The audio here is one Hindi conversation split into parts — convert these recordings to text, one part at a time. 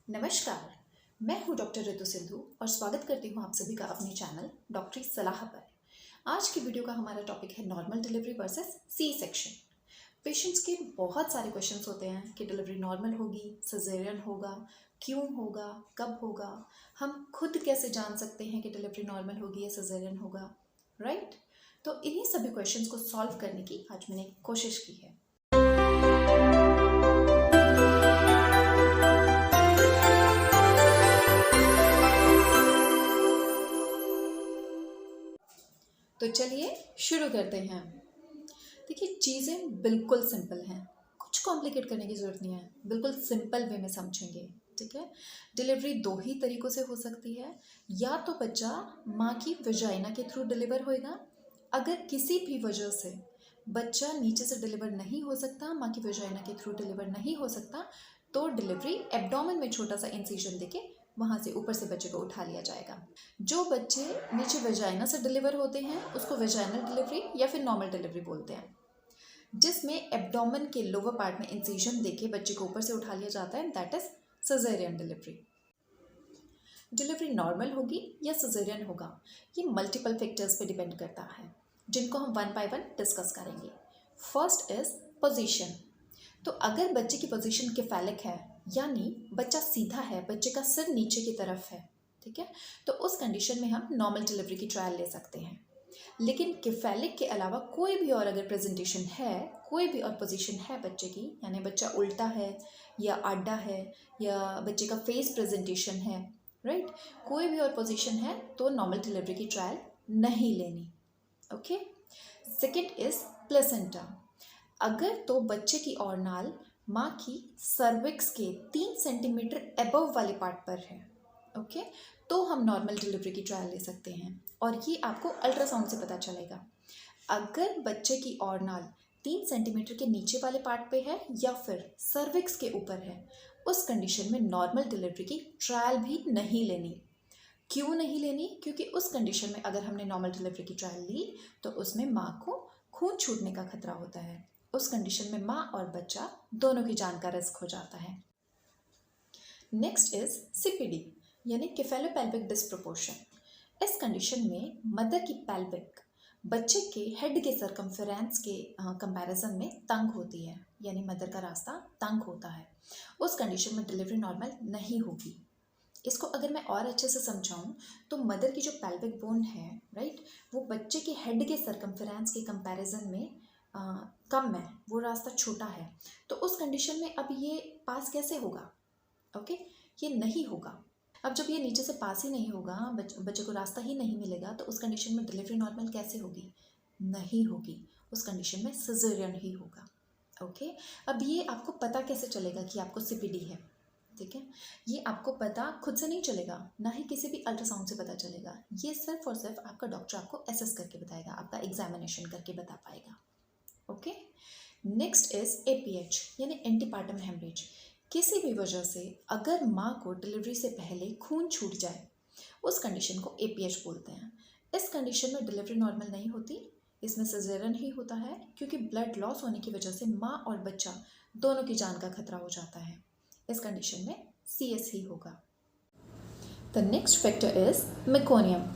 नमस्कार, मैं हूं डॉक्टर ऋतु सिंधु और स्वागत करती हूं आप सभी का अपने चैनल डॉक्टरी सलाह पर। आज की वीडियो का हमारा टॉपिक है normal delivery versus C section. Patients के बहुत सारे क्वेश्चंस होते हैं कि डिलीवरी नॉर्मल होगी, सिजेरियन होगा, क्यों होगा, कब होगा, हम खुद कैसे जान सकते हैं कि डिलीवरी नॉर्मल होगी या सिजेरियन होगा, राइट? तो इन्हीं सभी क्वेश्चंस को सॉल्व करने की आज मैंने कोशिश की है। तो चलिए शुरू करते हैं। देखिए, चीज़ें बिल्कुल सिंपल हैं, कुछ कॉम्प्लिकेट करने की ज़रूरत नहीं है, बिल्कुल सिंपल वे में समझेंगे। ठीक है, डिलीवरी दो ही तरीक़ों से हो सकती है। या तो बच्चा माँ की वजाइना के थ्रू डिलीवर होएगा। अगर किसी भी वजह से बच्चा नीचे से डिलीवर नहीं हो सकता, माँ की वजाइना के थ्रू डिलीवर नहीं हो सकता, तो डिलीवरी एब्डोमेन में छोटा सा इंसिजन देके वहाँ से ऊपर से बच्चे को उठा लिया जाएगा। जो बच्चे नीचे वेजाइना से डिलीवर होते हैं उसको वेजाइनल डिलीवरी या फिर नॉर्मल डिलीवरी बोलते हैं, जिसमें एब्डोमेन के लोअर पार्ट में इंसिजन देके बच्चे को ऊपर से उठा लिया जाता है, that is caesarean delivery. Delivery normal होगी या सिजेरियन होगा, ये मल्टीपल फैक्टर्स पे डिपेंड करता है, जिनको हम वन बाय वन डिस्कस करेंगे। First is position. तो अगर बच्चे की पोजीशन केफेलिक है, यानी बच्चा सीधा है, बच्चे का सिर नीचे की तरफ है, ठीक है, तो उस कंडीशन में हम नॉर्मल डिलीवरी की ट्रायल ले सकते हैं। लेकिन केफेलिक के अलावा कोई भी और अगर प्रेजेंटेशन है, कोई भी और पोजीशन है बच्चे की, यानी बच्चा उल्टा है या आडा है या बच्चे का फेस प्रेजेंटेशन है, राइट, कोई भी और पोजीशन है तो नॉर्मल डिलीवरी की ट्रायल नहीं लेनी। ओके। Second is placenta. अगर तो बच्चे की और नाल माँ की सर्विक्स के 3 सेंटीमीटर अबव वाले पार्ट पर है, ओके, तो हम नॉर्मल डिलीवरी की ट्रायल ले सकते हैं, और ये आपको अल्ट्रासाउंड से पता चलेगा। अगर बच्चे की और नाल 3 सेंटीमीटर के नीचे वाले पार्ट पे है या फिर सर्विक्स के ऊपर है, उस कंडीशन में नॉर्मल डिलीवरी की ट्रायल भी नहीं लेनी। क्यों नहीं लेनी? क्योंकि उस कंडीशन में अगर हमने नॉर्मल डिलीवरी की ट्रायल ली तो उसमें माँ को खून छूटने का खतरा होता है। उस कंडीशन में माँ और बच्चा दोनों की जान का रिस्क हो जाता है। नेक्स्ट इज सीपीडी, यानी केफेलोपेल्विक डिस्प्रोपोर्शन। इस कंडीशन में मदर की पेल्विक बच्चे के हेड के सर्कमफेरेंस के कंपैरिजन में तंग होती है, यानी मदर का रास्ता तंग होता है। उस कंडीशन में डिलीवरी नॉर्मल नहीं होगी। इसको अगर मैं और अच्छे से समझाऊं तो मदर की जो पेल्विक बोन है, राइट, वो बच्चे के हेड के सर्कमफेरेंस के कंपैरिजन में कम है, वो रास्ता छोटा है। तो उस कंडीशन में अब ये पास कैसे होगा? ओके, ये नहीं होगा। अब जब ये नीचे से पास ही नहीं होगा, बच्चे को रास्ता ही नहीं मिलेगा, तो उस कंडीशन में डिलीवरी नॉर्मल कैसे होगी? नहीं होगी। उस कंडीशन में सिजेरियन ही होगा। ओके, अब ये आपको पता कैसे चलेगा कि आपको सीपीडी है? ठीक है, ये आपको पता खुद से नहीं चलेगा, ना ही किसी भी अल्ट्रासाउंड से पता चलेगा। ये सिर्फ और सिर्फ आपका डॉक्टर आपको असेस करके बताएगा, आपका एग्जामिनेशन करके बता पाएगा। ओके। नेक्स्ट इज एपीएच, यानी एंटीपार्टम हेमरेज। किसी भी वजह से अगर माँ को डिलीवरी से पहले खून छूट जाए, उस कंडीशन को एपीएच बोलते हैं। इस कंडीशन में डिलीवरी नॉर्मल नहीं होती, इसमें सिजेरियन ही होता है, क्योंकि ब्लड लॉस होने की वजह से माँ और बच्चा दोनों की जान का खतरा हो जाता है। इस कंडीशन में सीएस ही होगा। The next factor is meconium.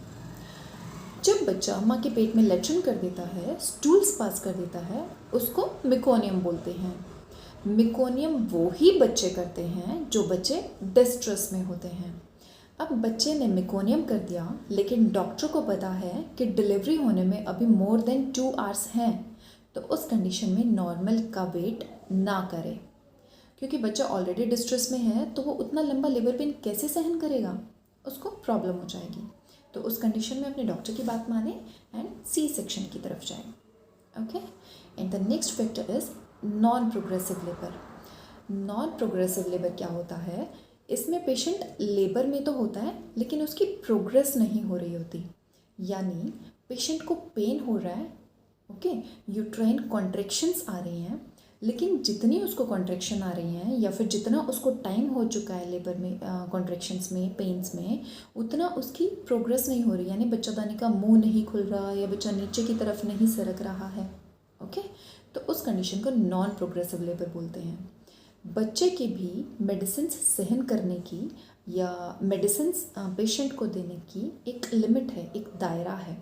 जब बच्चा माँ के पेट में लेट्रिन कर देता है, स्टूल्स पास कर देता है, उसको मेकोनियम बोलते हैं। मेकोनियम वो ही बच्चे करते हैं जो बच्चे डिस्ट्रेस में होते हैं। अब बच्चे ने मेकोनियम कर दिया, लेकिन डॉक्टर को पता है कि डिलीवरी होने में अभी मोर देन 2 आवर्स हैं, तो उस कंडीशन में नॉर्मल का वेट ना करें, क्योंकि बच्चा ऑलरेडी डिस्ट्रेस में है, तो वो उतना लंबा लेबर पेन कैसे सहन करेगा? उसको प्रॉब्लम हो जाएगी। तो उस कंडीशन में अपने डॉक्टर की बात माने एंड सी सेक्शन की तरफ जाए। Okay, and the next factor is non progressive labour. Non progressive labour क्या होता है? इसमें पेशेंट लेबर में तो होता है, लेकिन उसकी प्रोग्रेस नहीं हो रही होती, यानी पेशेंट को पेन हो रहा है, ओके, यूट्राइन कॉन्ट्रैक्शंस आ रही हैं, लेकिन जितनी उसको कॉन्ट्रैक्शन आ रही हैं या फिर जितना उसको टाइम हो चुका है लेबर में कॉन्ट्रैक्शंस में, पेन्स में, उतना उसकी प्रोग्रेस नहीं हो रही, यानी बच्चादानी का मुंह नहीं खुल रहा या बच्चा नीचे की तरफ नहीं सरक रहा है। ओके, तो उस कंडीशन को नॉन प्रोग्रेसिव लेबर बोलते हैं। बच्चे की भी मेडिसिन सहन करने की या मेडिसिन पेशेंट को देने की एक लिमिट है, एक दायरा है।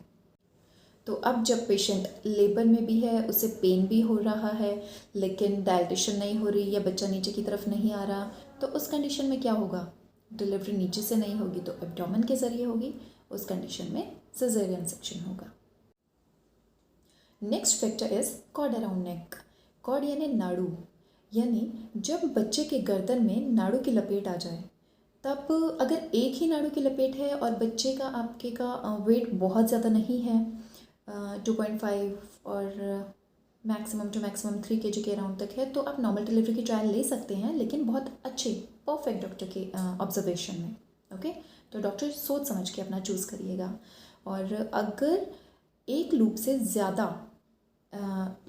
तो अब जब पेशेंट लेबर में भी है, उसे पेन भी हो रहा है, लेकिन डायलिटेशन नहीं हो रही या बच्चा नीचे की तरफ नहीं आ रहा, तो उस कंडीशन में क्या होगा? डिलीवरी नीचे से नहीं होगी तो एब्डोमेन के ज़रिए होगी। उस कंडीशन में सिजेरियन सेक्शन होगा। Next factor is cord around neck. Cord यानी नाड़ू, यानी जब बच्चे के गर्दन में नाड़ू की लपेट आ जाए, तब अगर एक ही नाड़ू की लपेट है और बच्चे का आपके का वेट बहुत ज़्यादा नहीं है, 2.5 और मैक्सिमम टू मैक्सिमम 3 kg के अराउंड तक है, तो आप नॉर्मल डिलीवरी की ट्रायल ले सकते हैं, लेकिन बहुत अच्छे परफेक्ट डॉक्टर के ऑब्जर्वेशन में। ओके, तो डॉक्टर सोच समझ के अपना चूज़ करिएगा। और अगर एक लूप से ज़्यादा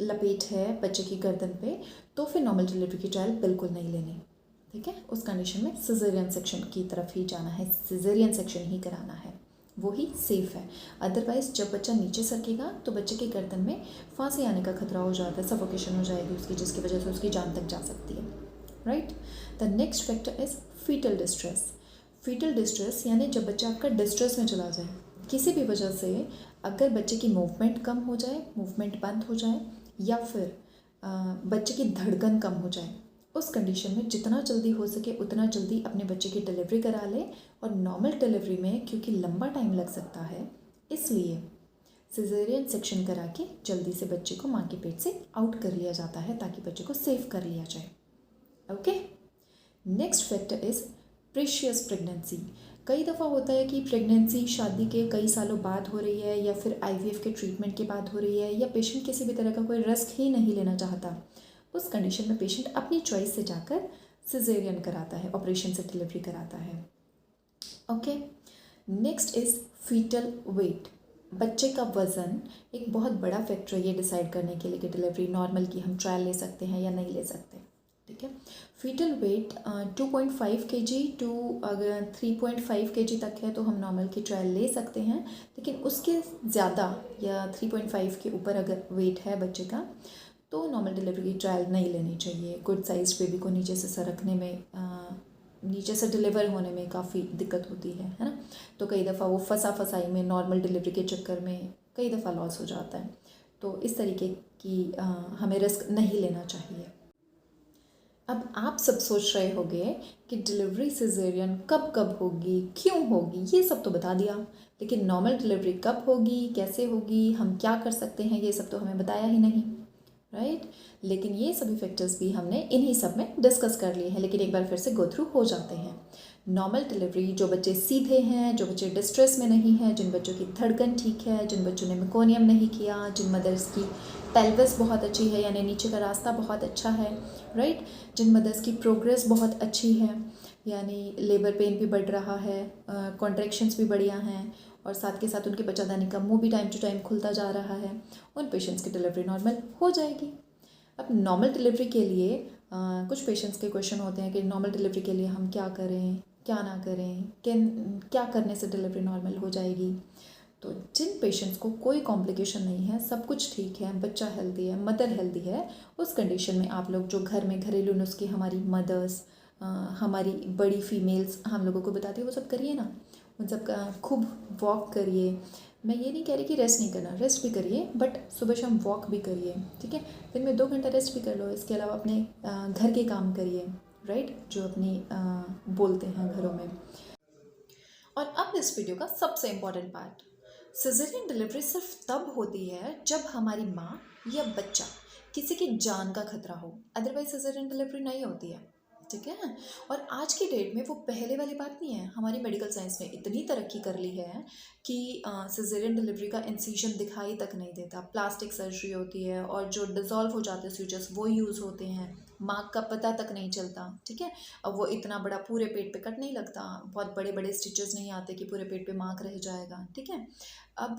लपेट है बच्चे की गर्दन पे, तो फिर नॉर्मल डिलीवरी की ट्रायल बिल्कुल नहीं लेनी। ठीक है, उस कंडीशन में सिजेरियन सेक्शन की तरफ ही जाना है, सिजेरियन सेक्शन ही कराना है, वो ही सेफ़ है। अदरवाइज़ जब बच्चा नीचे सरकेगा तो बच्चे के गर्दन में फांसी आने का खतरा हो जाता है, सफोकेशन हो जाएगी उसकी, जिसकी वजह से उसकी जान तक जा सकती है। Right. The next factor is foetal distress. Foetal distress यानी जब बच्चा आपका डिस्ट्रेस में चला जाए, किसी भी वजह से अगर बच्चे की मूवमेंट कम हो जाए, मूवमेंट बंद हो जाए, या फिर बच्चे की धड़कन कम हो जाए, उस कंडीशन में जितना जल्दी हो सके उतना जल्दी अपने बच्चे की डिलीवरी करा लें। और नॉर्मल डिलीवरी में क्योंकि लंबा टाइम लग सकता है, इसलिए सिजेरियन सेक्शन करा के जल्दी से बच्चे को माँ के पेट से आउट कर लिया जाता है, ताकि बच्चे को सेव कर लिया जाए। Okay. Next factor is precious pregnancy. कई दफ़ा होता है कि प्रेगनेंसी शादी के कई सालों बाद हो रही है, या फिर IVF के ट्रीटमेंट के बाद हो रही है, या पेशेंट किसी भी तरह का कोई रिस्क ही नहीं लेना चाहता। उस कंडीशन में पेशेंट अपनी चॉइस से जाकर सिजेरियन कराता है, ऑपरेशन से डिलीवरी कराता है। Okay. Next is foetal weight. बच्चे का वज़न एक बहुत बड़ा फैक्टर है ये डिसाइड करने के लिए कि डिलीवरी नॉर्मल की हम ट्रायल ले सकते हैं या नहीं ले सकते। ठीक है। फीटल वेट 2.5 kg टू अगर 3.5 kg तक है तो हम नॉर्मल की ट्रायल ले सकते हैं, लेकिन उसके ज़्यादा या 3.5 के ऊपर अगर वेट है बच्चे का, तो नॉर्मल डिलीवरी की ट्रायल नहीं लेनी चाहिए। गुड साइज बेबी को नीचे से सरकने में, नीचे से डिलीवर होने में काफ़ी दिक्कत होती है ना। तो कई दफ़ा वो फसाई में नॉर्मल डिलीवरी के चक्कर में कई दफ़ा लॉस हो जाता है। तो इस तरीके की हमें रिस्क नहीं लेना चाहिए। अब आप सब सोच रहे होंगे कि डिलीवरी सिजेरियन कब कब होगी, क्यों होगी, ये सब तो बता दिया, लेकिन नॉर्मल डिलीवरी कब होगी, कैसे होगी, हम क्या कर सकते हैं, ये सब तो हमें बताया ही नहीं। राइट। लेकिन ये सभी फैक्टर्स भी हमने इन्हीं सब में डिस्कस कर लिए हैं, लेकिन एक बार फिर से गो थ्रू हो जाते हैं। नॉर्मल डिलीवरी, जो बच्चे सीधे हैं, जो बच्चे डिस्ट्रेस में नहीं हैं, जिन बच्चों की धड़कन ठीक है, जिन बच्चों ने मेकोनियम नहीं किया, जिन मदर्स की पेल्विस बहुत अच्छी है यानी नीचे का रास्ता बहुत अच्छा है, राइट, जिन मदर्स की प्रोग्रेस बहुत अच्छी है यानी लेबर पेन भी बढ़ रहा है, कॉन्ट्रैक्शंस भी बढ़िया हैं, और साथ के साथ उनके बच्चादानी का मुंह भी टाइम टू टाइम खुलता जा रहा है, उन पेशेंट्स की डिलीवरी नॉर्मल हो जाएगी। अब नॉर्मल डिलीवरी के लिए कुछ पेशेंट्स के क्वेश्चन होते हैं कि नॉर्मल डिलीवरी के लिए हम क्या करें, क्या ना करें, क्या करने से डिलीवरी नॉर्मल हो जाएगी। तो जिन पेशेंट्स को कोई कॉम्प्लिकेशन नहीं है, सब कुछ ठीक है, बच्चा हेल्दी है, मदर हेल्दी है, उस कंडीशन में आप लोग जो घर में घरेलू नुस्खे हमारी मदर्स, हमारी बड़ी फीमेल्स हम लोगों को बताती है, वो सब करिए ना। उन सब का खूब वॉक करिए। मैं ये नहीं कह रही कि रेस्ट नहीं करना, रेस्ट भी करिए, बट सुबह शाम वॉक भी करिए। ठीक है, दिन में 2 घंटा रेस्ट भी कर लो। इसके अलावा अपने घर के काम करिए, राइट, जो अपनी बोलते हैं घरों में। और अब इस वीडियो का सबसे इम्पॉर्टेंट पार्ट, सिजेरियन डिलीवरी सिर्फ तब होती है जब हमारी माँ या बच्चा किसी की जान का खतरा हो, अदरवाइज सिजेरियन डिलीवरी नहीं होती है। ठीक है। और आज की डेट में वो पहले वाली बात नहीं है। हमारी मेडिकल साइंस ने इतनी तरक्की कर ली है कि सिजेरियन डिलीवरी का इंसिजन दिखाई तक नहीं देता, प्लास्टिक सर्जरी होती है, और जो डिज़ोल्व हो जाते हैं स्यूचर्स वो यूज़ होते हैं, मार्क का पता तक नहीं चलता। ठीक है। अब वो इतना बड़ा पूरे पेट पे कट नहीं लगता, बहुत बड़े बड़े स्टिचेस नहीं आते कि पूरे पेट पे मार्क रह जाएगा। ठीक है। अब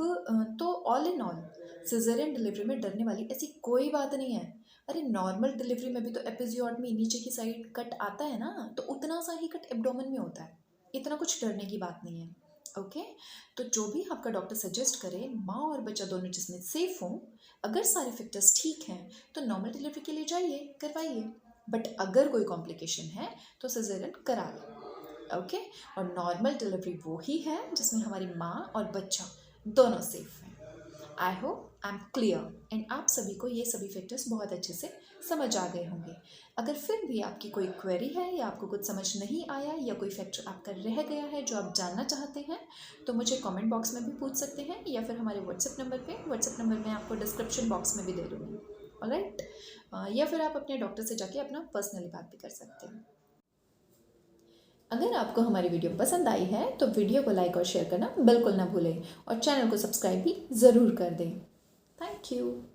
तो all in all caesarean delivery में डरने वाली ऐसी कोई बात नहीं है। अरे नॉर्मल डिलीवरी में भी तो एपिजियोटमी नीचे की साइड कट आता है ना, तो उतना सा ही कट एब्डोमेन में होता है, इतना कुछ डरने की बात नहीं है। ओके। तो जो भी आपका डॉक्टर सजेस्ट करे, माँ और बच्चा दोनों जिसमें सेफ हों, अगर सारे फैक्टर्स ठीक हैं, तो नॉर्मल डिलीवरी के लिए जाइए, करवाइए। बट अगर कोई कॉम्प्लिकेशन है तो सिजेरियन करा लें। ओके, और नॉर्मल डिलीवरी वो ही है जिसमें हमारी माँ और बच्चा दोनों सेफ हैं। I hope I am clear and आप सभी को ये सभी फैक्टर्स बहुत अच्छे से समझ आ गए होंगे। अगर फिर भी आपकी कोई क्वेरी है या आपको कुछ समझ नहीं आया या कोई फैक्टर आपका रह गया है जो आप जानना चाहते हैं तो मुझे कमेंट बॉक्स में भी पूछ सकते हैं या फिर हमारे व्हाट्सएप नंबर मैं आपको डिस्क्रिप्शन बॉक्स में भी दे दूँगी। ऑलराइट, या फिर आप अपने डॉक्टर से जाके अपना पर्सनली बात भी कर सकते हैं। अगर आपको हमारी वीडियो पसंद आई है तो वीडियो को लाइक और शेयर करना बिल्कुल ना भूलें और चैनल को सब्सक्राइब भी ज़रूर कर दें। Thank you.